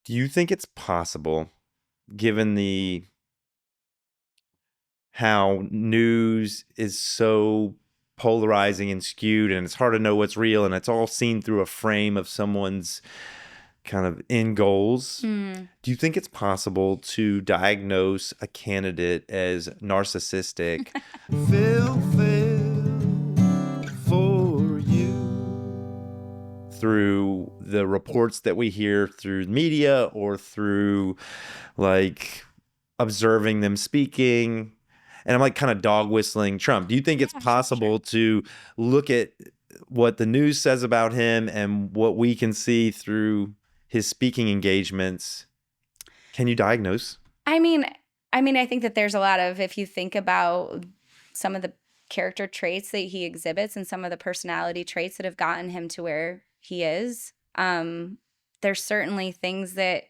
Do you think it's possible, given the how news is so polarizing and skewed, and it's hard to know what's real, and it's all seen through a frame of someone's kind of end goals? Do you think it's possible to diagnose a candidate as narcissistic? Fail for you through the reports that we hear through media or through like observing them speaking? And I'm like kind of dog whistling Trump. Do you think it's possible to look at what the news says about him and what we can see through his speaking engagements? Can you diagnose? I mean, I think that there's a lot of, if you think about some of the character traits that he exhibits and some of the personality traits that have gotten him to where he is, there's certainly things that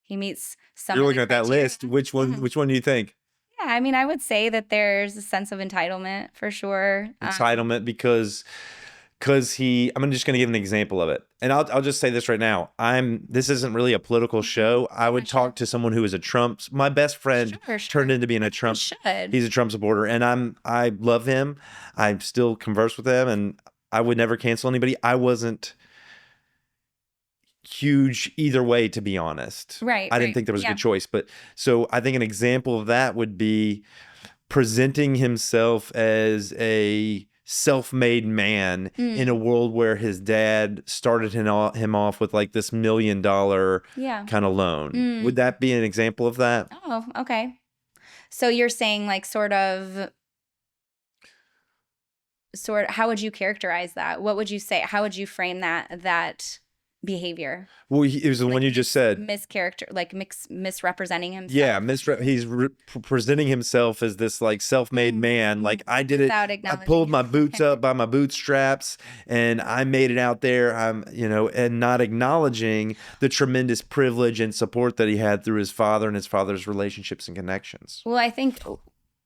he meets some You're of looking the at that criteria. list. Which one do you think? Yeah, I mean, I would say that there's a sense of entitlement for sure. Entitlement because I'm just going to give an example of it. And I'll just say this right now. This isn't really a political show. I would talk to someone who is my best friend turned into being a Trump. He's a Trump supporter, and I love him. I still converse with him, and I would never cancel anybody. I wasn't huge either way, to be honest. Right. I didn't think there was a good choice. But so I think an example of that would be presenting himself as a self-made man in a world where his dad started him off with like this $1 million kind of loan. Would that be an example of that? Oh, okay. So you're saying like sort of, how would you characterize that? What would you say? How would you frame that behavior? Well, it was the one you just said. Misrepresenting himself. Yeah, he's presenting himself as this like self-made man. Like I did it. I pulled my boots up by my bootstraps, and I made it out there. And not acknowledging the tremendous privilege and support that he had through his father and his father's relationships and connections. Well, I think,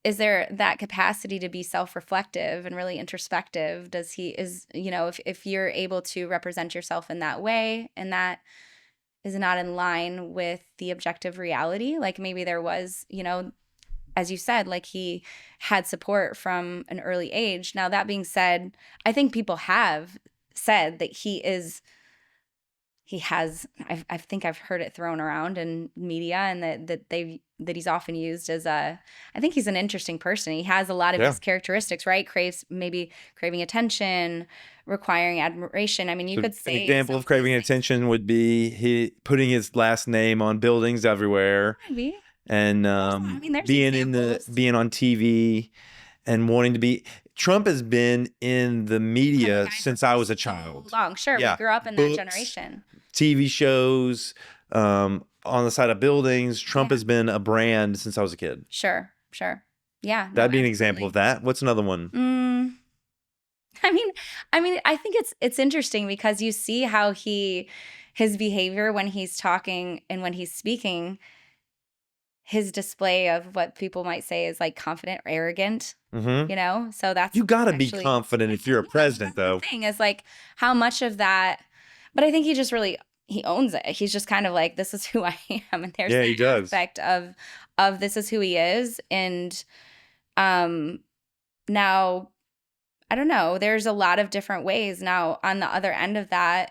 is there that capacity to be self-reflective and really introspective? If you're able to represent yourself in that way, and that is not in line with the objective reality, like maybe there was, as you said, like he had support from an early age. Now, that being said, I think people have said that I think I've heard it thrown around in media, and that he's often used as I think he's an interesting person. He has a lot of these characteristics, right? Craving attention, requiring admiration. I mean, you could say an example of craving attention would be he putting his last name on buildings everywhere. Maybe. And being on TV and wanting to be. Trump has been in the media since I was a child. Long, sure. Yeah. We grew up in that generation. TV shows, on the side of buildings. Trump has been a brand since I was a kid. Sure. Yeah. That'd be an example of that. What's another one? I mean, I think it's interesting because you see how his behavior when he's talking and when he's speaking, his display of what people might say is like confident or arrogant, so that's, you gotta be confident if you're a president, though. The thing is like how much of that, but I think he owns it. He's just kind of like, this is who I am. And there's he does. Aspect of this is who he is. And now, I don't know, there's a lot of different ways. Now, on the other end of that,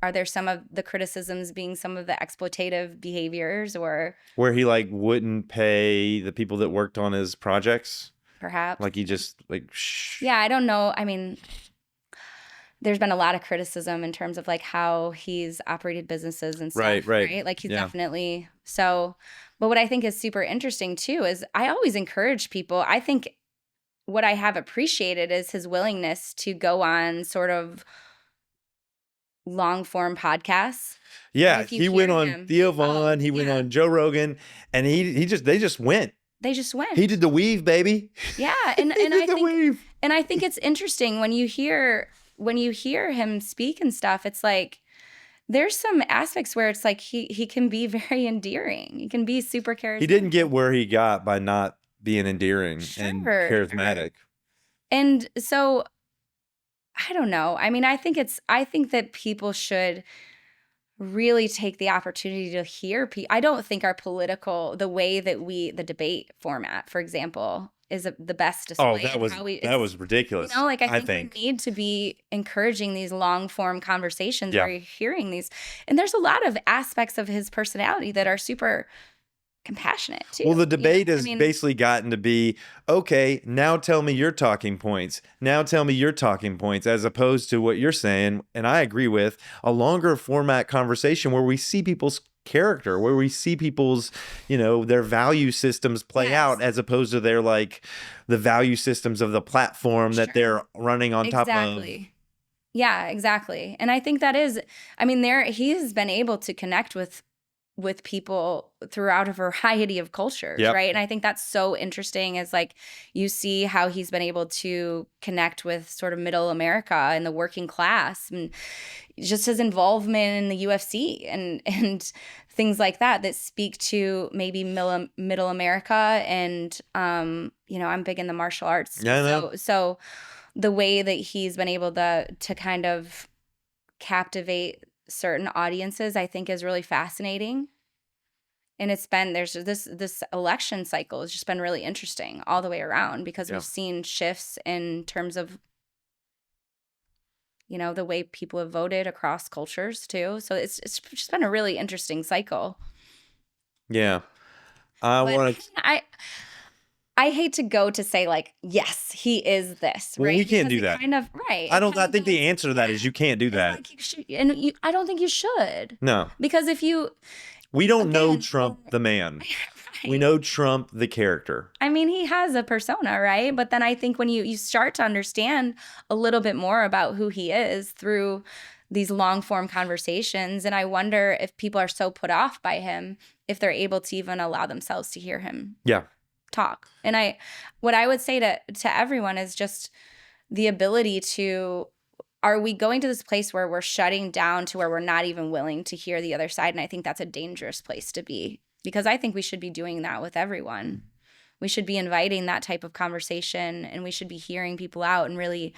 are there some of the criticisms being some of the exploitative behaviors, or where he like wouldn't pay the people that worked on his projects? Perhaps. Like he just like shh. Yeah, I don't know. I mean, there's been a lot of criticism in terms of like how he's operated businesses and stuff, right? Like he's definitely so. But what I think is super interesting too is I always encourage people. I think what I have appreciated is his willingness to go on sort of long form podcasts. Yeah, he went on Theo Vaughn, he went on Joe Rogan, and they just went. They just went. He did the weave, baby. Yeah, and I think it's interesting when you hear him speak and stuff. It's like there's some aspects where it's like he can be very endearing. He can be super charismatic. He didn't get where he got by not being endearing and charismatic. And so I don't know. I mean, I think that people should really take the opportunity to hear people. I don't think our political, the way that the debate format, for example, is the best Oh, display of how that was ridiculous. like I I think we think. need to be encouraging these long form conversations Yeah. where you're hearing these. And there's a lot of aspects of his personality that are super compassionate too. Well, the you know? debate I has mean, basically gotten to be, okay, now tell me your talking points. Now tell me your talking points, as opposed to what you're saying. And I agree with a longer format conversation where we see people's character, where we see people's, their value systems play yes, out, as opposed to their like the value systems of the platform that sure. they're running on top of. Exactly. Yeah, exactly. And I think that is, I mean, he has been able to connect with people throughout a variety of cultures, Yep. right? And I think that's so interesting is like you see how he's been able to connect with sort of middle America and the working class, and just his involvement in the UFC and things like that speak to maybe middle America. And I'm big in the martial arts. Yeah, I know. So the way that he's been able to kind of captivate certain audiences, I think, is really fascinating. And there's this election cycle has just been really interesting all the way around, because Yeah. we've seen shifts in terms of the way people have voted across cultures too. So it's just been a really interesting cycle. Yeah. I But want to. I hate to go to say like, yes, he is this, Well, right? we can't Because do it that. kind of right. I it don't. kind I of think the goes- answer to that is you can't do it's that. like you should, I don't think you should. No. Because if you We don't know again, Trump the man. We right. know Trump the character. I mean, he has a persona, right? But then I think when you start to understand a little bit more about who he is through these long form conversations, and I wonder if people are so put off by him, if they're able to even allow themselves to hear him Yeah. talk. And what I would say to everyone is just the ability to, are we going to this place where we're shutting down to where we're not even willing to hear the other side? And I think that's a dangerous place to be, because I think we should be doing that with everyone. We should be inviting that type of conversation, and we should be hearing people out and really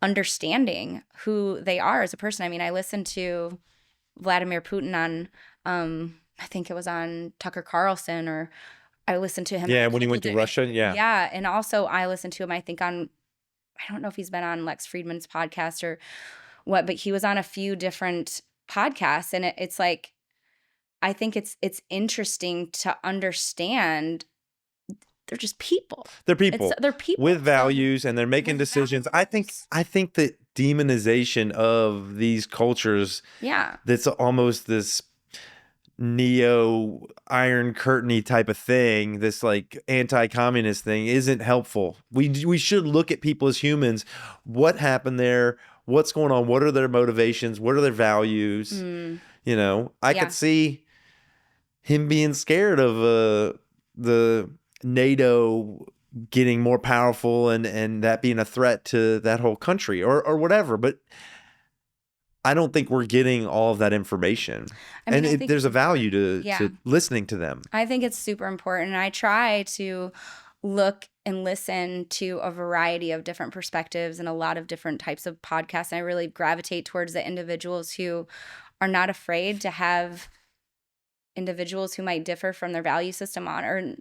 understanding who they are as a person. I mean, I listened to Vladimir Putin on, I think it was on Tucker Carlson, or I listened to him. Yeah, when he went to Russia. Yeah. Yeah. And also I listened to him, I think I don't know if he's been on Lex Friedman's podcast or what, but he was on a few different podcasts. And it's like, I think it's interesting to understand they're just people. They're people. They're people with values, and they're making with decisions. I think the demonization of these cultures, yeah, that's almost this neo Iron Curtain-y type of thing, this like anti-communist thing, isn't helpful. We should look at people as humans. What happened there? What's going on? What are their motivations? What are their values? I could see him being scared of the NATO getting more powerful and that being a threat to that whole country or whatever. But I don't think we're getting all of that information. I mean, and there's a value to listening to them. I think it's super important. And I try to look and listen to a variety of different perspectives and a lot of different types of podcasts. And I really gravitate towards the individuals who are not afraid to have individuals who might differ from their value system on, or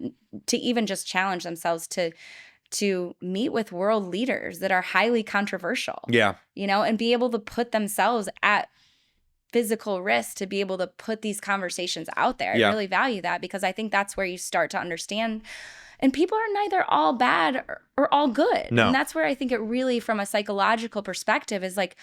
to even just challenge themselves to meet with world leaders that are highly controversial. Yeah. And be able to put themselves at physical risk to be able to put these conversations out there. I really value that, because I think that's where you start to understand. And people are neither all bad or all good. No. And that's where I think it really, from a psychological perspective, is like,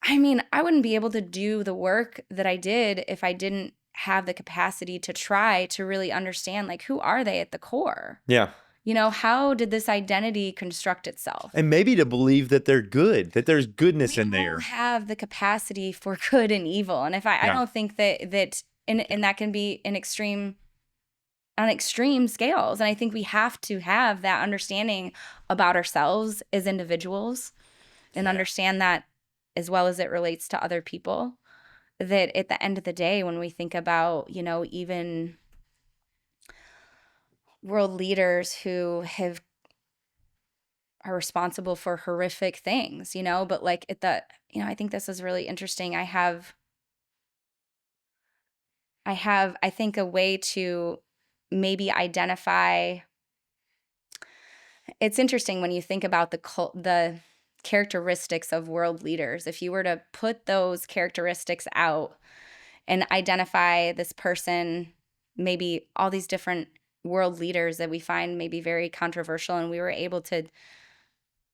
I mean, I wouldn't be able to do the work that I did if I didn't have the capacity to try to really understand, like, who are they at the core? Yeah. How did this identity construct itself? And maybe to believe that they're good, that there's goodness in there. We all have the capacity for good and evil. And if I don't think that and that can be on extreme scales. And I think we have to have that understanding about ourselves as individuals and understand that as well as it relates to other people. That at the end of the day, when we think about, even world leaders who are responsible for horrific things, but like I think this is really interesting. I have I think, a way to maybe identify. It's interesting when you think about the characteristics of world leaders. If you were to put those characteristics out and identify this person, maybe all these different world leaders that we find maybe very controversial, and we were able to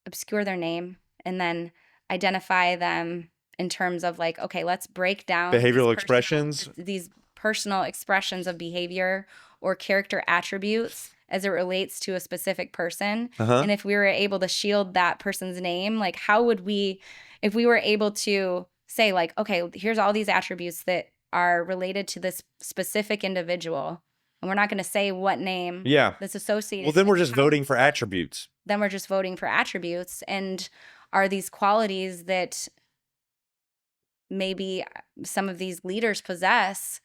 obscure their name and then identify them in terms of like, okay, let's break down Behavioral expressions. these personal expressions of behavior or character attributes as it relates to a specific person. Uh-huh. And if we were able to shield that person's name, like how would we, if we were able to say like, okay, here's all these attributes that are related to this specific individual, and we're not going to say what name Yeah. that's associated. Well, then we're with just voting for attributes. Then we're just voting for attributes. And are these qualities that maybe some of these leaders possess,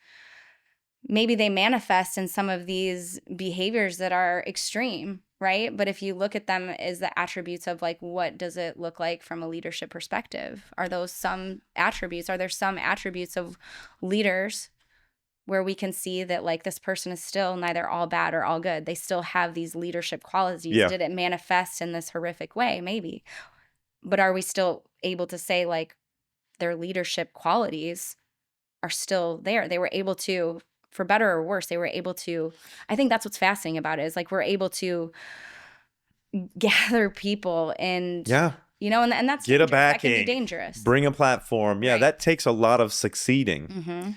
maybe they manifest in some of these behaviors that are extreme, right? But if you look at them as the attributes of like, what does it look like from a leadership perspective? Are those some attributes? Are there some attributes of leaders where we can see that like this person is still neither all bad or all good? They still have these leadership qualities. Yeah. Did it manifest in this horrific way? Maybe. But are we still able to say like their leadership qualities are still there? They were able to, for better or worse, they were able to, I think that's what's fascinating about it, is like we're able to gather people and, Yeah. you know, and that's Get a dangerous. That can be backing. dangerous. Bring a platform. Yeah, Right. that takes a lot of succeeding.